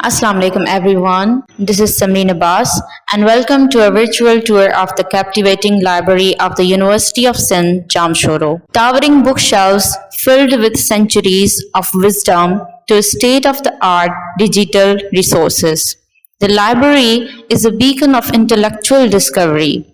Assalamu alaikum everyone. This is Samreenabbas and welcome to a virtual tour of the captivating library of the University of Sindh Jamshoro. Towering bookshelves filled with centuries of wisdom to state-of-the-art digital resources. The library is a beacon of intellectual discovery.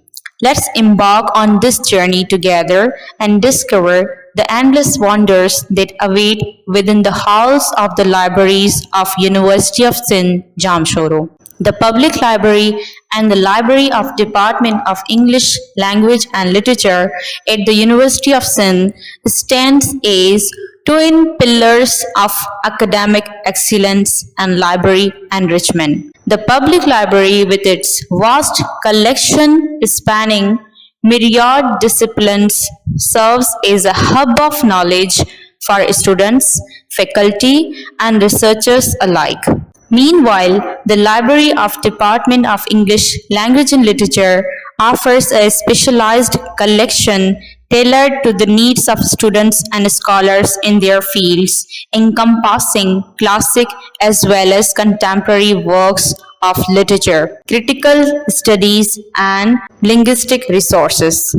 Let's embark on this journey together and discover the endless wonders that await within the halls of the libraries of University of Sindh Jamshoro. The public library and the library of Department of English Language and Literature at the University of Sindh stands as twin pillars of academic excellence and library enrichment. The public library, with its vast collection spanning myriad disciplines, serves as a hub of knowledge for students, faculty, and researchers alike. Meanwhile, the Library of Department of English Language and Literature offers a specialized collection tailored to the needs of students and scholars in their fields, encompassing classic as well as contemporary works of literature, critical studies, and linguistic resources.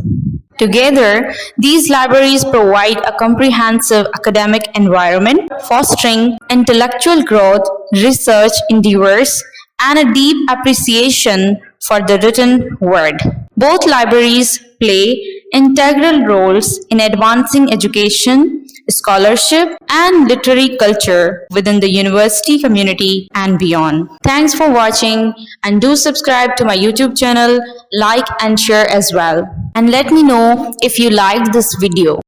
Together, these libraries provide a comprehensive academic environment, fostering intellectual growth, research endeavors, and a deep appreciation for the written word. Both libraries play integral roles in advancing education, scholarship, and literary culture within the university community and beyond. Thanks for watching, and do subscribe to my YouTube channel, like and share as well. And let me know if you liked this video.